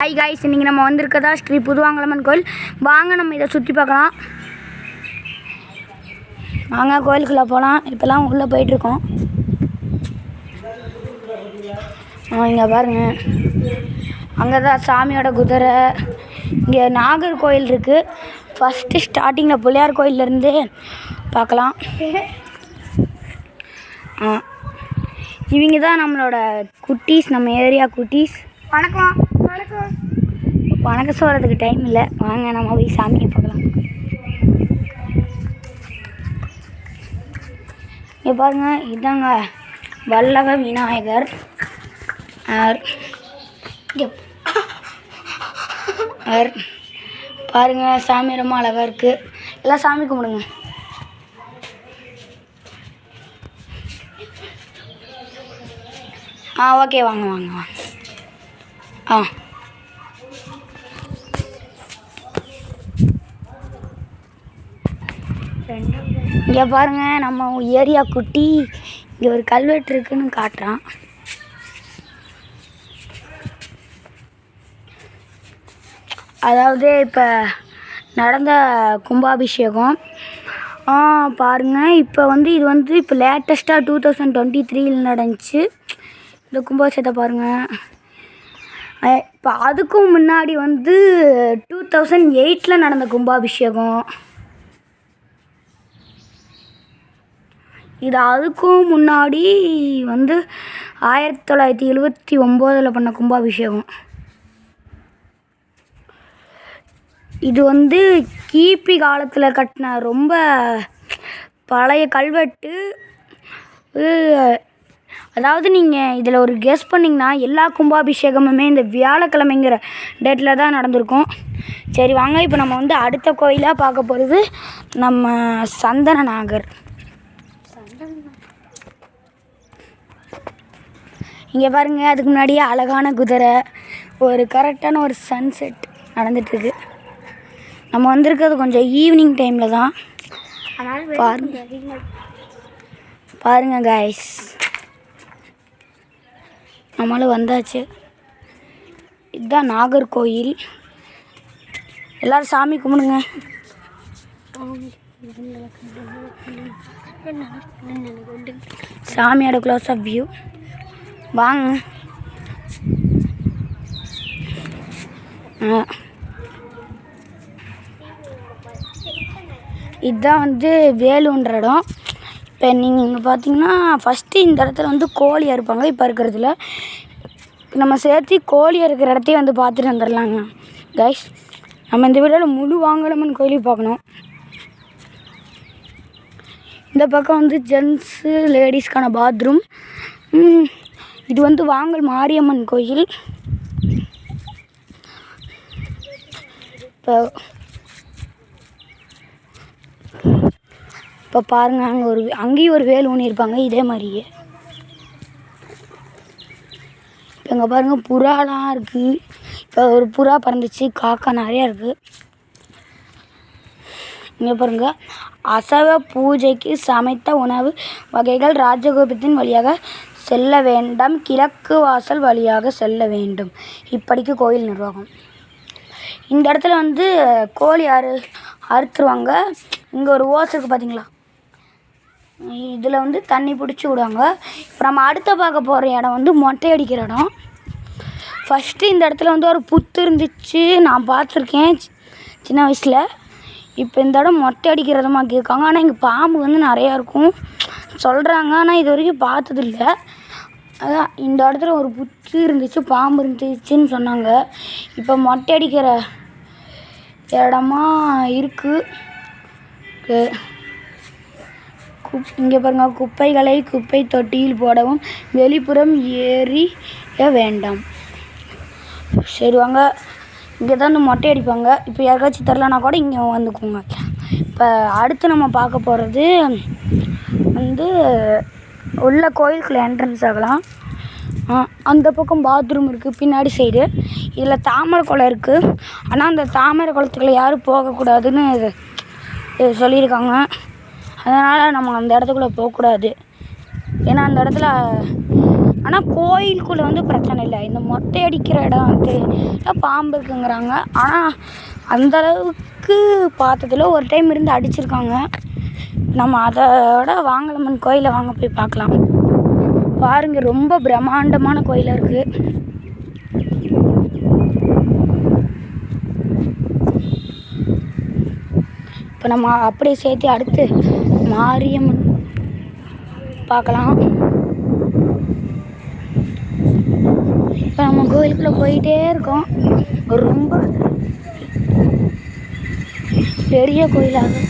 Hi guys, இன்றைக்கி நம்ம வந்திருக்கதா ஸ்ரீ புதுவாங்கலம்மன் கோயில். வாங்க நம்ம இதை சுற்றி பார்க்கலாம். வாங்க கோயிலுக்குள்ளே போகலாம். இப்போலாம் உள்ளே போயிட்டுருக்கோம். இங்கே பாருங்கள், அங்கே தான் சாமியோட குதிரை. இங்கே நாகர் கோயில் இருக்குது. ஃபஸ்ட்டு ஸ்டார்டிங்கில் பிள்ளையார் கோயிலேருந்தே பார்க்கலாம். இவங்க தான் நம்மளோட குட்டீஸ், நம்ம ஏரியா குட்டீஸ். வணக்கம். வணக்கம் சொல்கிறதுக்கு டைம் இல்லை. வாங்க நம்ம போய் சாமியை பார்க்கலாம். இங்கே பாருங்கள், இதாங்க வல்லக விநாயகர். பாருங்கள், சாமி ரொம்ப அழகாக இருக்குது. எல்லாம் சாமி கும்பிடுங்க. ஓகே, வாங்க வாங்க வாங்க. இங்கே பாருங்கள், நம்ம ஏரியா குட்டி இங்கே ஒரு கல்வெட்டு இருக்குன்னு காட்டுறான். அதாவது இப்போ நடந்த கும்பாபிஷேகம் பாருங்கள். இப்போ இது லேட்டஸ்ட்டாக 2023 நடந்துச்சு இந்த கும்பாபிஷேகத்தை பாருங்கள். இப்போ அதுக்கும் முன்னாடி 2008 நடந்த கும்பாபிஷேகம். இது அதுக்கும் முன்னாடி 1979 பண்ண கும்பாபிஷேகம். இது கிபி காலத்தில் கட்டின ரொம்ப பழைய கல்வெட்டு. அதாவது நீங்கள் இதில் ஒரு கெஸ் பண்ணிங்கன்னா எல்லா கும்பாபிஷேகமுமே இந்த வியாழக்கிழமைங்கிற டேட்டில் தான் நடந்திருக்கும். சரி வாங்க, இப்போ நம்ம அடுத்த கோயிலாக பார்க்க போகிறது நம்ம சந்தனநாகர். இங்கே பாருங்கள், அதுக்கு முன்னாடியே அழகான குதிரை, ஒரு கரெக்டான ஒரு சன்செட் நடந்துட்டுருக்கு. நம்ம வந்திருக்கிறது கொஞ்சம் ஈவினிங் டைமில் தான். பாருங்கள் காய்ஸ், நம்மளும் வந்தாச்சு. இதுதான் நாகர்கோயில். எல்லோரும் சாமி கும்பிடுங்க. சாமியோட க்ளோஸ் அப் வியூ. வாங்க. இதுதான் வேலுன்ற இடம். இப்போ நீங்கள் இங்கே பார்த்தீங்கன்னா ஃபஸ்ட்டு இந்த இடத்துல கோழி அறுப்பாங்க. இப்போ இருக்கிறதுல நம்ம சேர்த்து கோழி அறுக்கிற இடத்தையும் பார்த்துட்டு வந்துடலாங்க கைஸ். நம்ம இந்த வீடியோவில் முழு வாங்கலம்மன் கோயிலையும் பார்க்கணும். இந்த பக்கம் ஜென்ஸு லேடிஸ்க்கான பாத்ரூம். இது வாங்கல் மாரியம்மன் கோயில். இப்போ பாருங்கள், அங்கேயும் ஒரு வேல் ஊனியிருப்பாங்க இதே மாதிரியே. இப்போ இங்கே பாருங்கள், புறாலாம் இருக்குது. இப்போ ஒரு புறா பறந்துச்சு, காக்கா நிறையா இருக்குது. இங்கே பாருங்கள், அசைவ பூஜைக்கு சமைத்த உணவு வகைகள் ராஜகோபுரத்தின் வழியாக செல்ல வேண்டாம், கிழக்கு வாசல் வழியாக செல்ல வேண்டும். இப்படிக்கு கோயில் நிர்வாகம். இந்த இடத்துல கோழி அறுத்துருவாங்க. இங்கே ஒரு ஓசை இருக்குது பார்த்தீங்களா, இதில் தண்ணி பிடிச்சி விடுவாங்க. இப்போ நம்ம அடுத்த பார்க்க போகிற இடம் மொட்டை அடிக்கிற இடம். ஃபஸ்ட்டு இந்த இடத்துல ஒரு புத்து இருந்துச்சு, நான் பார்த்துருக்கேன் சின்ன வயசில். இப்போ இந்த இடம் மொட்டை அடிக்கிறதமாக இருக்காங்க. ஆனால் இங்கே பாம்பு நிறையா இருக்கும் சொல்கிறாங்க, ஆனால் இது வரைக்கும் பார்த்ததில்ல. அதான் இந்த இடத்துல ஒரு புத்து இருந்துச்சு, பாம்பு இருந்துச்சுன்னு சொன்னாங்க. இப்போ மொட்டை அடிக்கிற இடமா இருக்குது. இங்கே பாருங்கள், குப்பைகளை குப்பை தொட்டியில் போடவும் வெளிப்புறம் ஏறிய வேண்டாம். சரி வாங்க, இங்கே தான் மொட்டை அடிப்பாங்க. இப்போ யாருக்காச்சும் தரலனா கூட இங்கே வந்துக்குங்க. இப்போ அடுத்து நம்ம பார்க்க போகிறது உள்ள கோயிலுக்குள்ள என்ட்ரன்ஸ் ஆகலாம். அந்த பக்கம் பாத்ரூம் இருக்குது பின்னாடி சைடு. இதில் தாமரை குளம் இருக்குது. ஆனால் அந்த தாமரை குளத்துக்குள்ள யாரும் போகக்கூடாதுன்னு சொல்லியிருக்காங்க. அதனால் நம்ம அந்த இடத்துக்குள்ளே போகக்கூடாது. ஏன்னா அந்த இடத்துல ஆனால் கோயிலுக்குள்ளே வந்து பிரச்சனை இல்லை. இந்த மொட்டை அடிக்கிற இடம் வந்து பாம்பு இருக்குங்கிறாங்க. ஆனால் அந்தளவுக்கு பார்த்ததில்ல. ஒரு டைம் இருந்து அடிச்சிருக்காங்க. நம்ம அதோட வாங்கலம்மன் கோயிலை வாங்க போய் பார்க்கலாம். பாருங்கள், ரொம்ப பிரம்மாண்டமான கோயிலாக இருக்குது. இப்போ நம்ம அப்படியே சேர்த்து அடுத்து மாரியம்மன் பார்க்கலாம். இப்போ நம்ம கோயிலுக்குள்ளே போயிட்டே இருக்கோம். ரொம்ப பெரிய கோயிலாக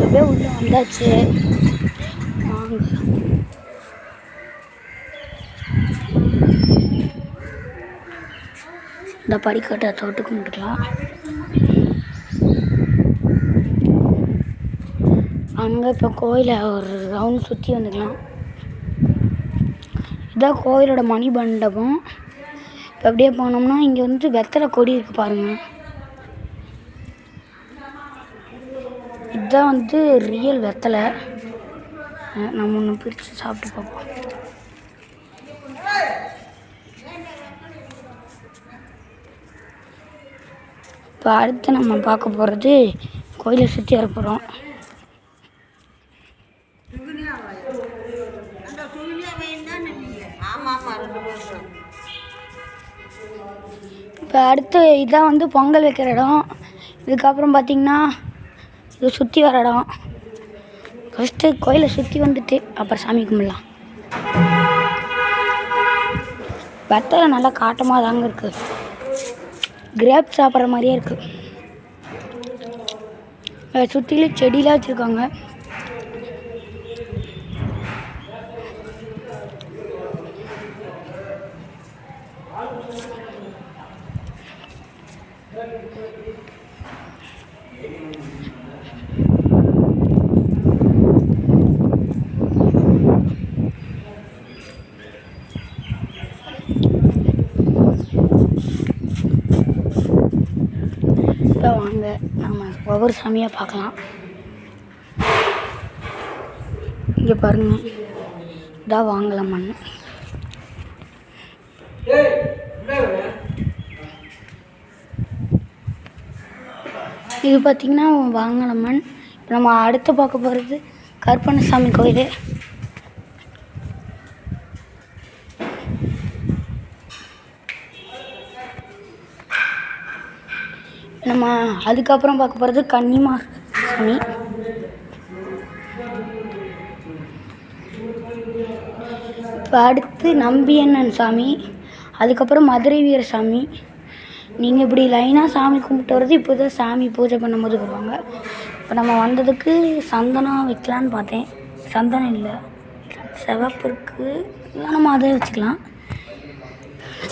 அப்படியே உள்ளே வந்தாச்சு. வாங்க. இந்த படிக்கட்டை தொட்டு கும்பிட்டுக்கலாம். அங்கே இப்போ கோயிலை ஒரு ரவுண்ட் சுற்றி வந்துக்கலாம். இதுதான் கோயிலோட மணிமண்டபம். இப்போ அப்படியே போனோம்னா இங்கே வந்து வெத்தலை கொடி இருக்குது பாருங்கள். இதுதான் வந்து ரியல் வெத்தலை. நம்ம ஒன்று பிரித்து சாப்பிட்டு பார்ப்போம். இப்போ அடுத்து நம்ம பார்க்க போகிறது கோயிலை சுற்றி வர போகிறோம். இப்போ அடுத்து இதான் வந்து பொங்கல் வைக்கிற இடம். இதுக்கப்புறம் பார்த்திங்கன்னா இது சுற்றி வர இடம். ஃபஸ்ட்டு கோயிலை சுற்றி வந்துட்டு அப்புறம் சாமி கும்பிடலாம். வெத்தலை நல்லா காட்டமாக தாங்க இருக்குது. கிரேப் சாப்பிட்ற மாதிரியே இருக்குது. சுற்றிலும் செடியெலாம் வச்சுருக்காங்க. இப்போ வாங்க நம்ம ஒவ்வொரு சாமியாக பார்க்கலாம். இங்கே பாருங்கள், இதான் வாங்கலம்மன். இது பார்த்திங்கன்னா வாங்கலம்மன். இப்போ நம்ம அடுத்து பார்க்க போகிறது கருப்பண்ணசாமி கோயில். நம்ம அதுக்கப்புறம் பார்க்க போகிறது கன்னிமார் சாமி. இப்போ அடுத்து நம்பியண்ணன் சாமி, அதுக்கப்புறம் மதுரை வீரசாமி. நீங்கள் இப்படி லைனாக சாமி கும்பிட்டு வர்றது இப்போ தான் சாமி பூஜை பண்ணும்போது வருவாங்க. இப்போ நம்ம வந்ததுக்கு சந்தனம் வைக்கலான்னு பார்த்தேன். சந்தனம் இல்லை, சிவப்பு இருக்குது. இல்லை நம்ம அதை வச்சுக்கலாம்.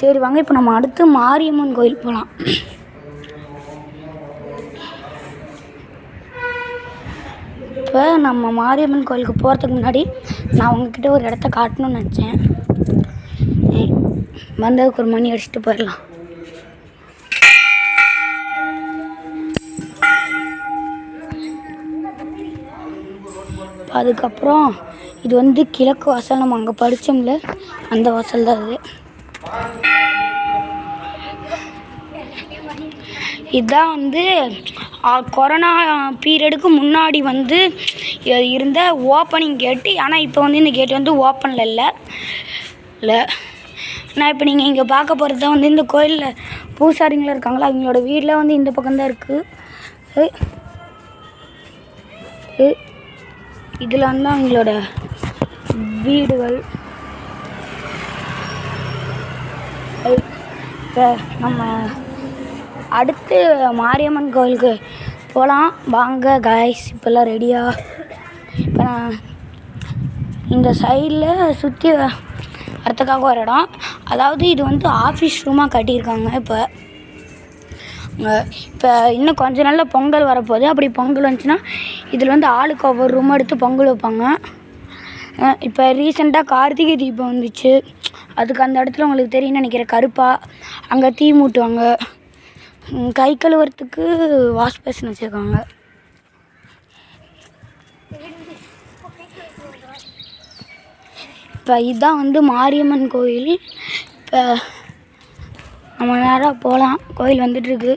சரி வாங்க, இப்போ நம்ம அடுத்து மாரியம்மன் கோயில் போகலாம். இப்போ நம்ம மாரியம்மன் கோயிலுக்கு போகிறதுக்கு முன்னாடி நான் உங்ககிட்ட ஒரு இடத்த காட்டணும்னு நினச்சேன். வந்ததுக்கு ஒரு மணி அடிச்சுட்டு போயிடலாம். அதுக்கப்புறம் இது வந்து கிழக்கு வாசல். நம்ம அங்கே படித்தோம்ல, அந்த வாசல் தான் அது. இதுதான் வந்து கொரோனா பீரியடுக்கு முன்னாடி வந்து இருந்த ஓப்பனிங் கேட்டு. ஆனால் இப்போ வந்து இந்த கேட்டு வந்து ஓப்பனில் இல்லை. ஆனால் இப்போ நீங்கள் இங்கே பார்க்க போகிறது தான் வந்து இந்த கோயிலில் பூசாரிங்களாம் இருக்காங்களா, அவங்களோட வீடெலாம் வந்து இந்த பக்கம்தான் இருக்குது. இதில் வந்து அவங்களோட வீடுகள். இப்போ நம்ம அடுத்து மாரியம்மன் கோயிலுக்கு போகலாம். வாங்க காய்ஸ், இப்போல்லாம் ரெடியாக. இப்போ நான் இந்த சைடில் சுற்றி வரத்துக்காக ஒரு இடம். அதாவது இது வந்து ஆஃபீஸ் ரூமாக கட்டியிருக்காங்க. இப்போ இன்னும் கொஞ்ச நாளில் பொங்கல் வரப்போகுது. அப்படி பொங்கல் வந்துச்சுன்னா இதில் வந்து ஆளுக்கு ஒவ்வொரு ரூம் எடுத்து பொங்கல் வைப்பாங்க. இப்போ ரீசெண்டாக கார்த்திகை தீபம் வந்துச்சு. அதுக்கு அந்த இடத்துல உங்களுக்கு தெரியும்னு நினைக்கிறேன், கருப்பாக அங்கே தீ மூட்டுவாங்க. கை கழுவுறதுக்கு வாஷ் பேஷன் வச்சுருக்காங்க. இப்போ இப்போ இதுதான் வந்து மாரியம்மன் கோயில். இப்போ நம்ம நேராக போகலாம். கோயில் வந்துட்டுருக்கு.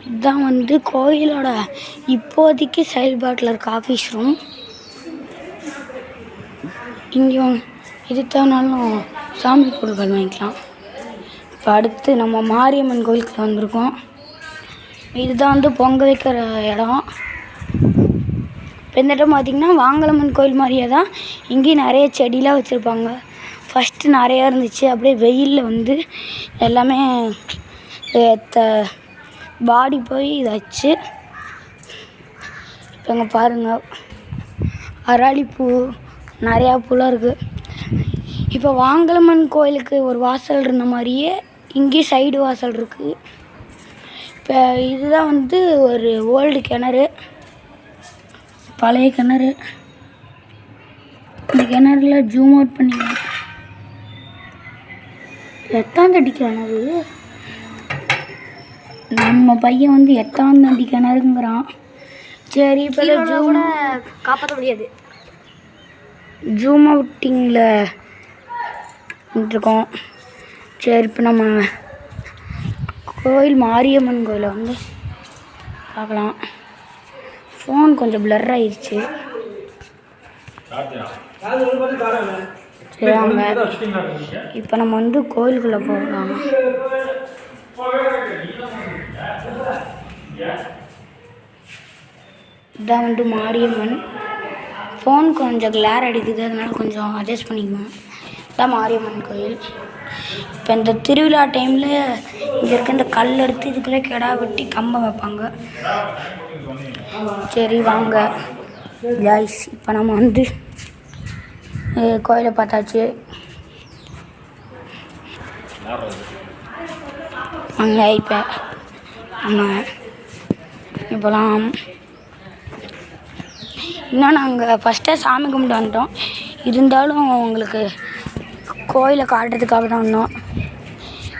இதுதான் வந்து கோயிலோட இப்போதைக்கு செயல்பாட்டில் இருக்க ஆஃபீஸ் ரூம். இங்கேயும் இது தேவைனாலும் சாமி பொருட்கள் வாங்கிக்கலாம். இப்போ அடுத்து நம்ம மாரியம்மன் கோயிலுக்கு வந்திருக்கோம். இதுதான் வந்து பொங்க வைக்கிற இடம். இப்போ இந்த இடம் பார்த்திங்கன்னா வாங்கலம்மன் கோயில் மாதிரியே தான். இங்கேயும் நிறைய செடிலாம் வச்சுருப்பாங்க. ஃபஸ்ட்டு நிறையா இருந்துச்சு. அப்படியே வெயிலில் வந்து எல்லாமே பாடி போய் இதாச்சு. இப்போ இங்கே பாருங்கள், அரளிப்பூ நிறையா பூலாம் இருக்குது. இப்போ வாங்கலம்மன் கோயிலுக்கு ஒரு வாசல் இருந்த மாதிரியே இங்கேயும் சைடு வாசல் இருக்குது. இப்போ இதுதான் வந்து ஒரு ஓல்டு கிணறு, பழைய கிணறு. இந்த கிணறுல ஜூம் அவுட் பண்ணிக்கலாம். எத்தாந்தடி கிணறு. நம்ம பையன் வந்து எத்தாந்தடி கிணறுங்கிறான். சரி, இப்போ ஜூம் காப்பாற்ற முடியாது. ஜூம் அவுட்டிங்கில் இருக்கோம். சரி, இப்போ நம்ம கோயில் மாரியம்மன் கோயிலை வந்து பார்க்கலாம். ஃபோன் கொஞ்சம் பிளர் ஆயிடுச்சு. சரி வாங்க, இப்போ நம்ம வந்து கோயிலுக்குள்ளே போகலாம். இதான் வந்து மாரியம்மன். ஃபோன் கொஞ்சம் கிளார் அடிக்குது, அதனால கொஞ்சம் அட்ஜஸ்ட் பண்ணிக்கணும். இதான் மாரியம்மன் கோயில். இப்போ இந்த திருவிழா டைமில் இங்கே இருக்க இந்த கல் எடுத்து இதுக்குள்ளே கிடா வெட்டி கம்பம் வைப்பாங்க. சரி வாங்க கைஸ், இப்போ நம்ம வந்து கோயிலை பார்த்தாச்சு. வாங்க இப்போ நம்ம இப்போலாம் இன்னும் நாங்கள் ஃபஸ்ட்டே சாமி கும்பிட்டு வந்துட்டோம். இருந்தாலும் உங்களுக்கு கோயிலை காட்டுறதுக்காக தான் வந்தோம்.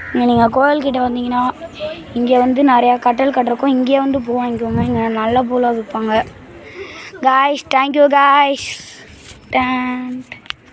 இங்கே நீங்கள் கோயில்கிட்ட வந்தீங்கன்னா இங்கே வந்து நிறையா கட்டல் கட்டுறக்கும் இங்கேயே வந்து பூ வாங்கிக்கோங்க. இங்கே நல்ல பூலாம் விற்பாங்க. Guys, thank you guys.